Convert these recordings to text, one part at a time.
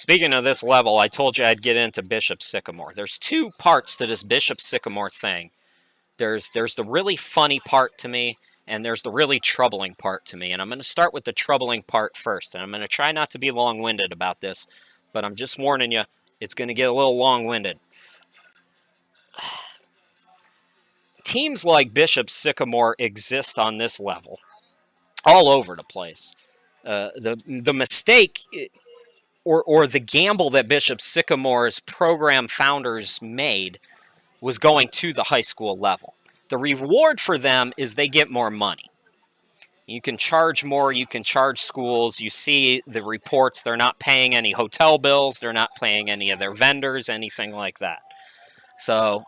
Speaking of this level, I told you I'd get into Bishop Sycamore. There's two parts to this Bishop Sycamore thing. There's the really funny part to me, and there's the really troubling part to me. And I'm going to start with the troubling part first. And I'm going to try not to be long-winded about this, but I'm just warning you, it's going to get a little long-winded. Teams like Bishop Sycamore exist on this level all over the place. The mistake or the gamble that Bishop Sycamore's program founders made was going to the high school level. The reward for them is they get more money. You can charge more, you can charge schools. You see the reports, they're not paying any hotel bills, they're not paying any of their vendors, anything like that. So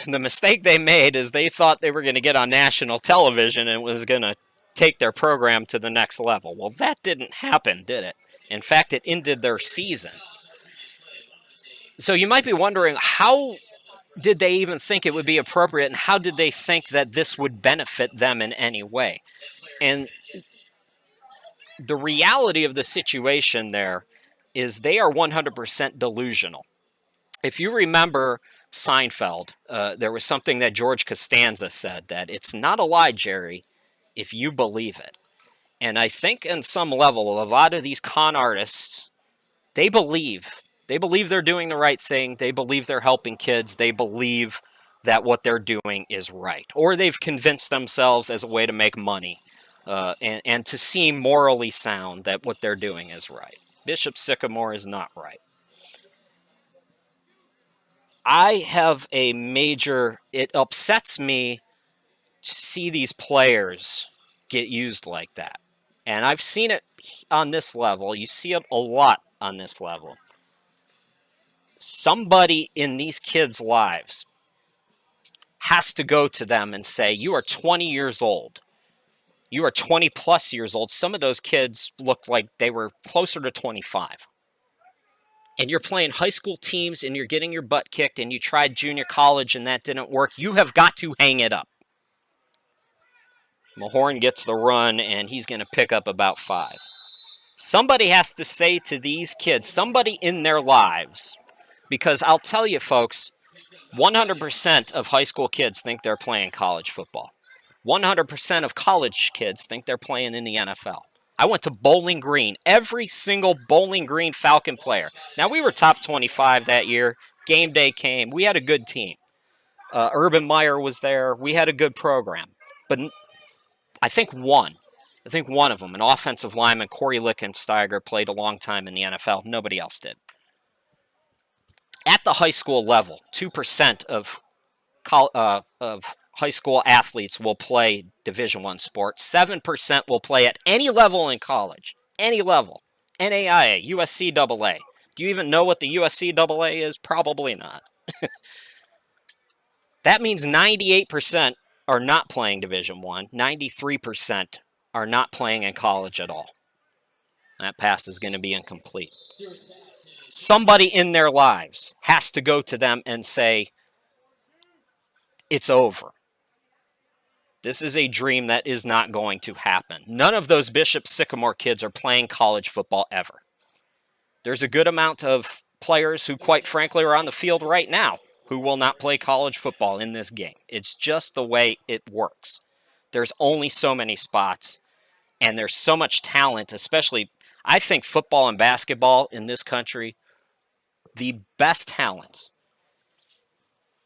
the mistake they made is they thought they were going to get on national television and it was going to take their program to the next level. Well, that didn't happen, did it? In fact, it ended their season. So you might be wondering, how did they even think it would be appropriate, and how did they think that this would benefit them in any way? And the reality of the situation there is they are 100% delusional. If you remember Seinfeld, there was something that George Costanza said, that it's not a lie, Jerry, if you believe it. And I think in some level, a lot of these con artists, they believe they're doing the right thing. They believe they're helping kids. They believe that what they're doing is right. Or they've convinced themselves as a way to make money and to seem morally sound that what they're doing is right. Bishop Sycamore is not right. I have a major, it upsets me to see these players get used like that. And I've seen it on this level. You see it a lot on this level. Somebody in these kids' lives has to go to them and say, you are 20 years old. You are 20 plus years old. Some of those kids looked like they were closer to 25. And you're playing high school teams and you're getting your butt kicked and you tried junior college and that didn't work. You have got to hang it up. Mahorn gets the run, and he's going to pick up about 5. Somebody has to say to these kids, somebody in their lives, because I'll tell you, folks, 100% of high school kids think they're playing college football. 100% of college kids think they're playing in the NFL. I went to Bowling Green. Every single Bowling Green Falcon player. Now, we were top 25 that year. Game day came. We had a good team. Urban Meyer was there. We had a good program. But I think one of them, an offensive lineman, Corey Lickensteiger, played a long time in the NFL. Nobody else did. At the high school level, 2% of high school athletes will play Division I sports. 7% will play at any level in college. Any level. NAIA, USCAA. Do you even know what the USCAA is? Probably not. That means 98% are not playing Division I. 93% are not playing in college at all. That pass is going to be incomplete. Somebody in their lives has to go to them and say, it's over. This is a dream that is not going to happen. None of those Bishop Sycamore kids are playing college football ever. There's a good amount of players who, quite frankly, are on the field right now who will not play college football in this game. It's just the way it works. There's only so many spots, and there's so much talent, especially, I think football and basketball in this country, the best talents.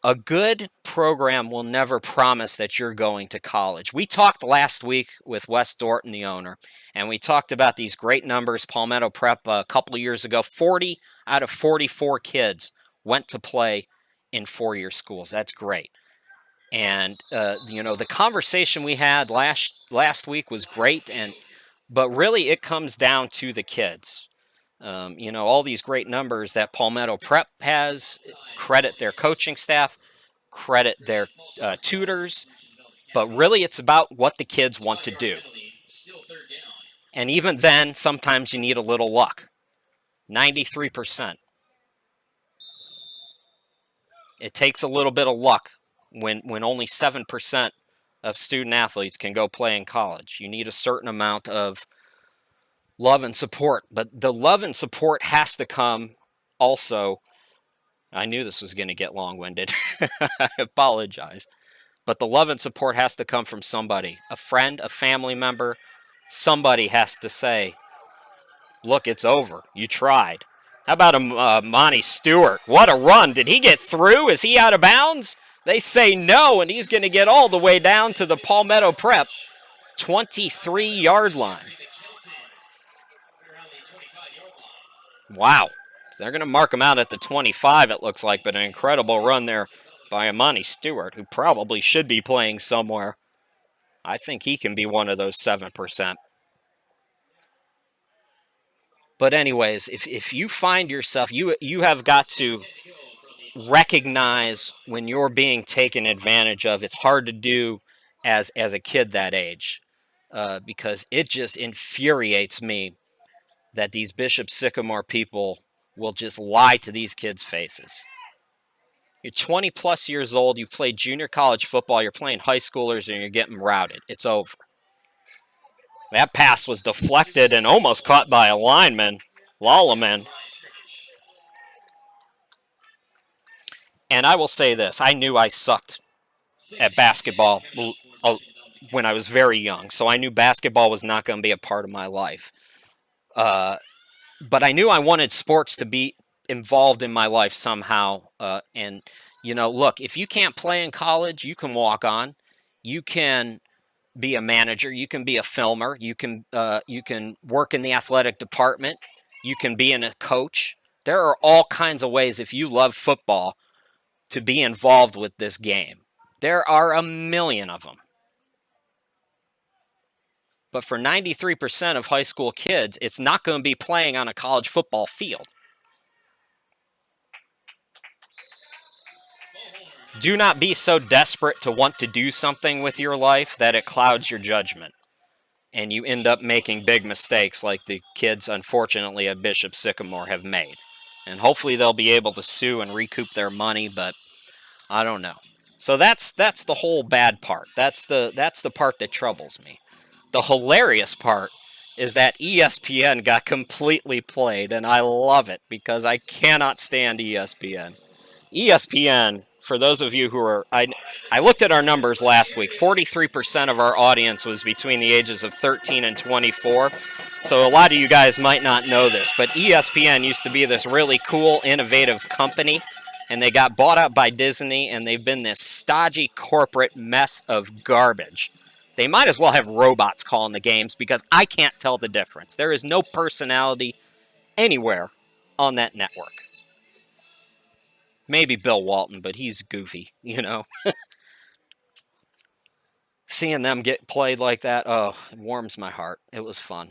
A good program will never promise that you're going to college. We talked last week with Wes Dorton, the owner, and we talked about these great numbers. Palmetto Prep a couple of years ago, 40 out of 44 kids went to play in four-year schools. That's great. And, the conversation we had last week was great, but really it comes down to the kids. All these great numbers that Palmetto Prep has, credit their coaching staff, credit their tutors, but really it's about what the kids want to do. And even then, sometimes you need a little luck. 93%. It takes a little bit of luck when only 7% of student athletes can go play in college. You need a certain amount of love and support. But the love and support has to come also. I knew this was going to get long-winded. I apologize. But the love and support has to come from somebody, a friend, a family member. Somebody has to say, look, it's over. You tried. How about Monty Stewart? What a run. Did he get through? Is he out of bounds? They say no, and he's going to get all the way down to the Palmetto Prep 23-yard line. Wow. So they're going to mark him out at the 25, it looks like, but an incredible run there by Monty Stewart, who probably should be playing somewhere. I think he can be one of those 7%. But anyways, if you find yourself, you have got to recognize when you're being taken advantage of. It's hard to do as a kid that age, because it just infuriates me that these Bishop Sycamore people will just lie to these kids' faces. You're 20 plus years old, you've played junior college football, you're playing high schoolers, and you're getting routed. It's over. That pass was deflected and almost caught by a lineman, Lalaman. And I will say this, I knew I sucked at basketball when I was very young, so I knew basketball was not going to be a part of my life. But I knew I wanted sports to be involved in my life somehow. And, look, if you can't play in college, you can walk on. You can be a manager. You can be a filmer. You can work in the athletic department. You can be a coach. There are all kinds of ways, if you love football, to be involved with this game. There are a million of them. But for 93% of high school kids, it's not going to be playing on a college football field. Do not be so desperate to want to do something with your life that it clouds your judgment, and you end up making big mistakes like the kids, unfortunately, at Bishop Sycamore have made. And hopefully they'll be able to sue and recoup their money, but I don't know. So that's the whole bad part. That's the part that troubles me. The hilarious part is that ESPN got completely played, and I love it because I cannot stand ESPN. ESPN, for those of you who are, I looked at our numbers last week. 43% of our audience was between the ages of 13 and 24. So a lot of you guys might not know this, but ESPN used to be this really cool, innovative company, and they got bought out by Disney, and they've been this stodgy corporate mess of garbage. They might as well have robots calling the games because I can't tell the difference. There is no personality anywhere on that network. Maybe Bill Walton, but he's goofy, Seeing them get played like that, it warms my heart. It was fun.